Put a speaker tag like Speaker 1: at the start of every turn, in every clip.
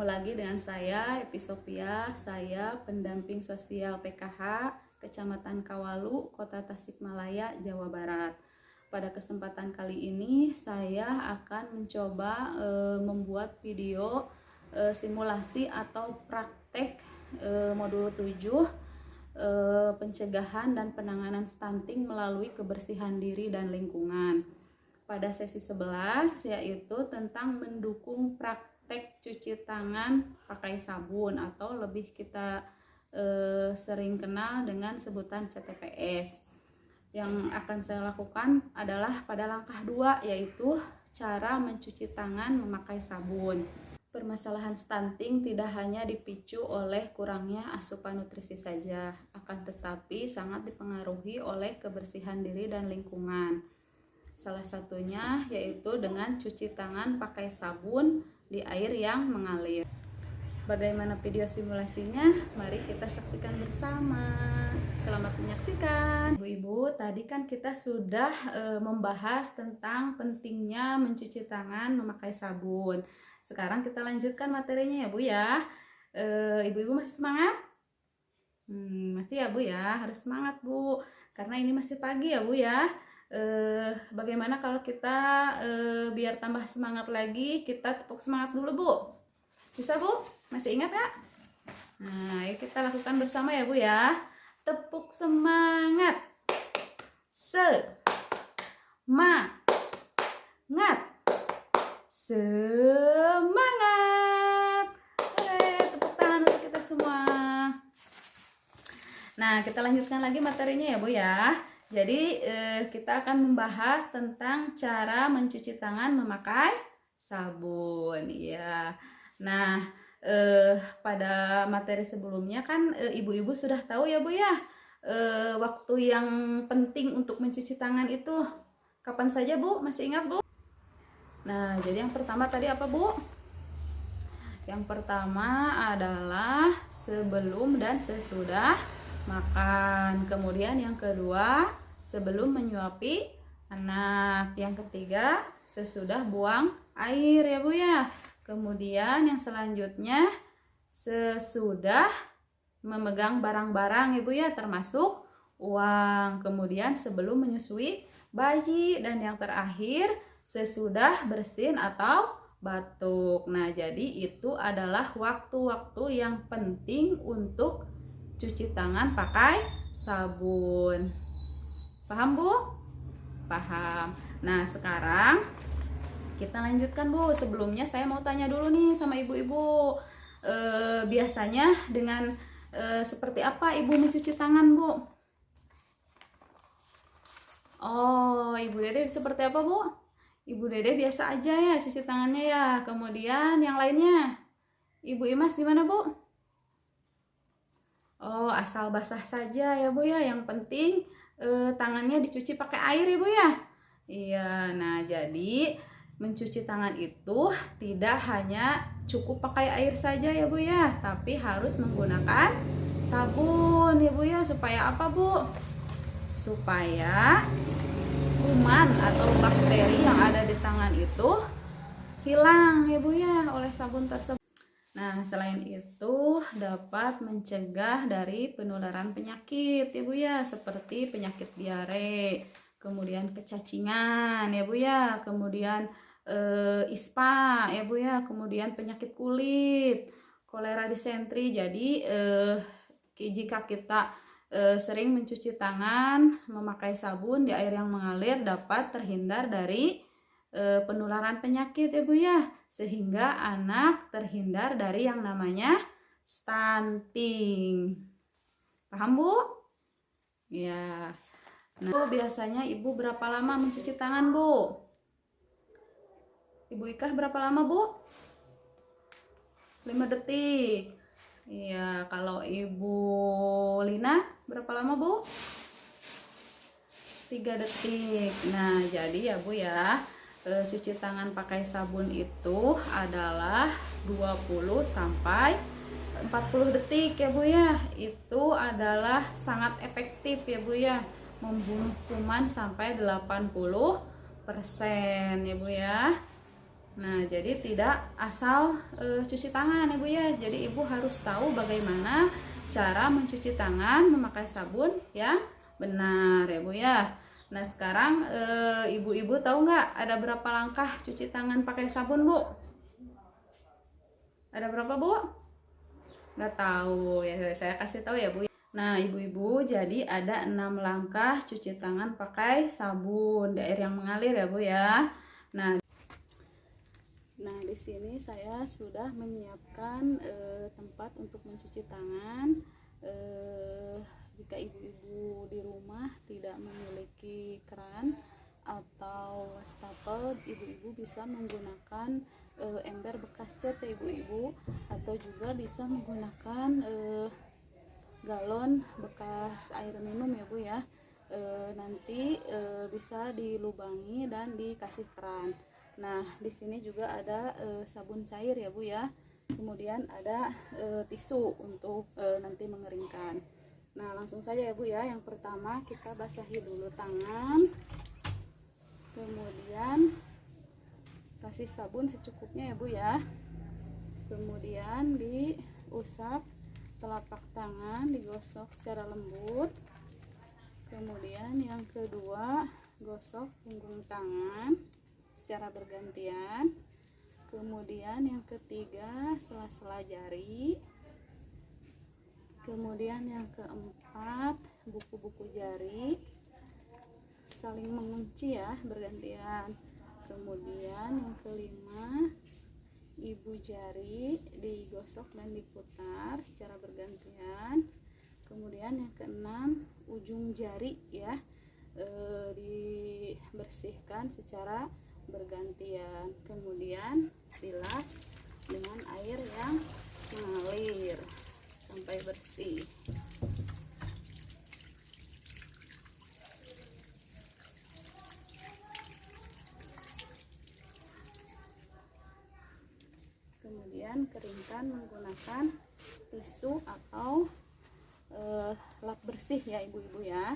Speaker 1: lagi dengan saya Episopia, saya pendamping sosial PKH Kecamatan Kawalu, Kota Tasikmalaya, Jawa Barat. Pada kesempatan kali ini saya akan mencoba membuat video simulasi atau praktek modul 7 pencegahan dan penanganan stunting melalui kebersihan diri dan lingkungan. Pada sesi 11 yaitu tentang mendukung praktek cuci tangan pakai sabun atau lebih kita sering kenal dengan sebutan CTPS. Yang akan saya lakukan adalah pada langkah 2 yaitu cara mencuci tangan memakai sabun. Permasalahan stunting tidak hanya dipicu oleh kurangnya asupan nutrisi saja, akan tetapi sangat dipengaruhi oleh kebersihan diri dan lingkungan. Salah satunya yaitu dengan cuci tangan pakai sabun di air yang mengalir. Bagaimana video simulasinya? Mari kita saksikan bersama. Selamat menyaksikan. Ibu-ibu, tadi kan kita sudah membahas tentang pentingnya mencuci tangan memakai sabun. Sekarang kita lanjutkan materinya ya Bu ya. Ibu-ibu masih semangat? Masih ya Bu ya, harus semangat Bu. Karena ini masih pagi ya Bu ya. Bagaimana kalau kita biar tambah semangat lagi, kita tepuk semangat dulu Bu. Bisa Bu? Masih ingat ya? Nah, yuk kita lakukan bersama ya Bu ya. Tepuk semangat. Semangat. Semangat. Tepuk tangan untuk kita semua. Nah, kita lanjutkan lagi materinya ya Bu ya. Jadi kita akan membahas tentang cara mencuci tangan memakai sabun ya. Nah, pada materi sebelumnya kan ibu-ibu sudah tahu ya Bu ya, waktu yang penting untuk mencuci tangan itu kapan saja Bu? Masih ingat Bu? Nah, jadi yang pertama tadi apa Bu? Yang pertama adalah sebelum dan sesudah makan. Kemudian yang kedua, sebelum menyuapi anak. Yang ketiga, sesudah buang air ya Bu ya. Kemudian yang selanjutnya sesudah memegang barang-barang Ibu ya, termasuk uang. Kemudian sebelum menyusui bayi, dan yang terakhir sesudah bersin atau batuk. Nah, jadi itu adalah waktu-waktu yang penting untuk cuci tangan pakai sabun. Paham Bu? Paham. Nah, sekarang kita lanjutkan Bu. Sebelumnya saya mau tanya dulu nih sama ibu-ibu, biasanya dengan seperti apa ibu mencuci tangan Bu? Oh, Ibu Dede seperti apa Bu? Ibu Dede biasa aja ya cuci tangannya ya. Kemudian yang lainnya, Ibu Imas gimana Bu? Oh, asal basah saja ya Bu ya. Yang penting tangannya dicuci pakai air ya Bu ya. Iya, nah jadi mencuci tangan itu tidak hanya cukup pakai air saja ya Bu ya, tapi harus menggunakan sabun ya Bu ya. Supaya apa Bu? Supaya kuman atau bakteri yang ada di tangan itu hilang ya Bu ya oleh sabun tersebut. Nah, selain itu dapat mencegah dari penularan penyakit ya Bu ya, seperti penyakit diare, kemudian kecacingan ya Bu ya, kemudian ISPA ya Bu ya, kemudian penyakit kulit, kolera disentri. Jadi jika kita sering mencuci tangan memakai sabun di air yang mengalir, dapat terhindar dari penularan penyakit ya Bu ya, sehingga anak terhindar dari yang namanya stunting. Paham Bu? Ya. Nah, biasanya ibu berapa lama mencuci tangan Bu? Ibu Ika berapa lama Bu? 5 detik. Iya, kalau Ibu Lina berapa lama Bu? 3 detik. Nah, jadi ya Bu ya, cuci tangan pakai sabun itu adalah 20 sampai 40 detik ya Bu ya. Itu adalah sangat efektif ya Bu ya, membunuh kuman sampai 80% ya Bu ya. Nah, jadi tidak asal cuci tangan Ibu ya. Jadi Ibu harus tahu bagaimana cara mencuci tangan memakai sabun yang benar ya Bu ya. Nah, sekarang ibu-ibu tahu nggak ada berapa langkah cuci tangan pakai sabun Bu? Ada berapa Bu? Nggak tahu ya, saya kasih tahu ya Bu. Nah, ibu-ibu, jadi ada 6 langkah cuci tangan pakai sabun di air yang mengalir ya Bu ya. Nah, di sini saya sudah menyiapkan tempat untuk mencuci tangan. Jika ibu-ibu di rumah tidak memiliki keran atau wastafel, ibu-ibu bisa menggunakan ember bekas cat ya ibu-ibu, atau juga bisa menggunakan galon bekas air minum ya Bu ya. Nanti bisa dilubangi dan dikasih keran. Nah, di sini juga ada sabun cair ya Bu ya. Kemudian ada tisu untuk nanti mengeringkan. Nah, langsung saja ya Bu ya. Yang pertama kita basahi dulu tangan. Kemudian kasih sabun secukupnya ya Bu ya. Kemudian diusap telapak tangan, digosok secara lembut. Kemudian yang kedua, gosok punggung tangan secara bergantian. Kemudian yang ketiga, sela-sela jari. Kemudian yang keempat, buku-buku jari saling mengunci ya, bergantian. Kemudian yang kelima, ibu jari digosok dan diputar secara bergantian. Kemudian yang keenam, ujung jari ya, dibersihkan secara bergantian. Kemudian bilas dengan air yang mengalir sampai bersih. Kemudian keringkan menggunakan tisu atau lap bersih ya ibu-ibu ya.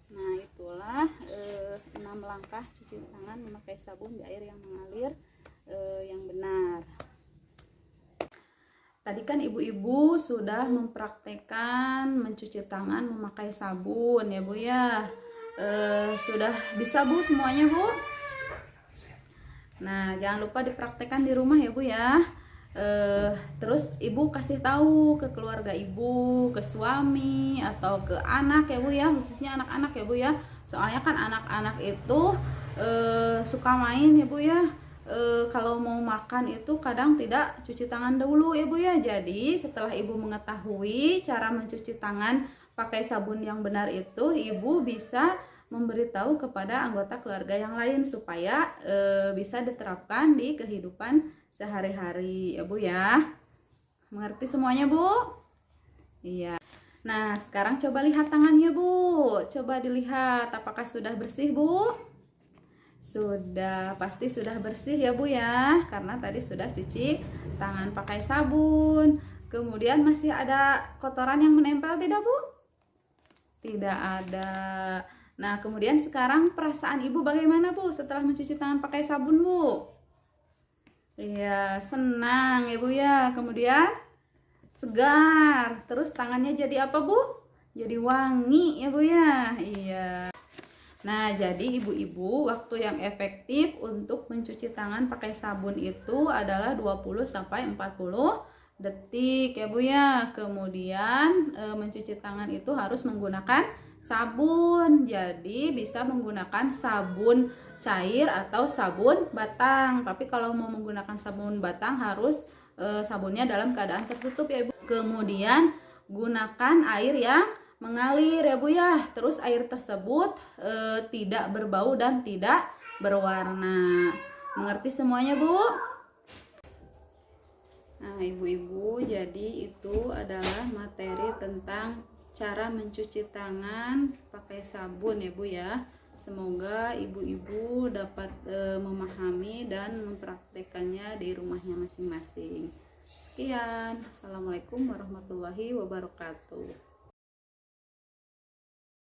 Speaker 1: Nah, itulah 6 langkah cuci tangan memakai sabun di air yang mengalir yang benar. Tadi kan ibu-ibu sudah mempraktekkan mencuci tangan memakai sabun ya Bu ya. Sudah bisa Bu semuanya Bu? Nah, jangan lupa dipraktekkan di rumah ya Bu ya. Terus ibu kasih tahu ke keluarga ibu, ke suami atau ke anak ya Bu ya, khususnya anak-anak ya Bu ya. Soalnya kan anak-anak itu suka main ya Bu ya. Kalau mau makan itu kadang tidak cuci tangan dulu ya Bu ya. Jadi setelah ibu mengetahui cara mencuci tangan pakai sabun yang benar itu, ibu bisa memberitahu kepada anggota keluarga yang lain supaya bisa diterapkan di kehidupan sehari-hari ya Bu ya. Mengerti semuanya Bu? Iya. Nah, sekarang coba lihat tangannya Bu. Coba dilihat apakah sudah bersih Bu? Sudah, pasti sudah bersih ya Bu ya. Karena tadi sudah cuci tangan pakai sabun. Kemudian masih ada kotoran yang menempel tidak Bu? Tidak ada. Nah, kemudian sekarang perasaan Ibu bagaimana Bu setelah mencuci tangan pakai sabun Bu? Iya, senang ya Bu ya. Kemudian segar. Terus tangannya jadi apa Bu? Jadi wangi ya Bu ya. Iya. Nah, jadi ibu-ibu waktu yang efektif untuk mencuci tangan pakai sabun itu adalah 20 sampai 40 detik ya Bu ya. Kemudian mencuci tangan itu harus menggunakan sabun. Jadi bisa menggunakan sabun cair atau sabun batang. Tapi kalau mau menggunakan sabun batang harus sabunnya dalam keadaan tertutup ya Ibu. Kemudian gunakan air yang mengalir ya Bu ya. Terus air tersebut tidak berbau dan tidak berwarna. Mengerti semuanya Bu? Nah, ibu-ibu, jadi itu adalah materi tentang cara mencuci tangan pakai sabun ya Bu ya. Semoga ibu-ibu dapat memahami dan mempraktekannya di rumahnya masing-masing. Sekian, assalamualaikum warahmatullahi wabarakatuh.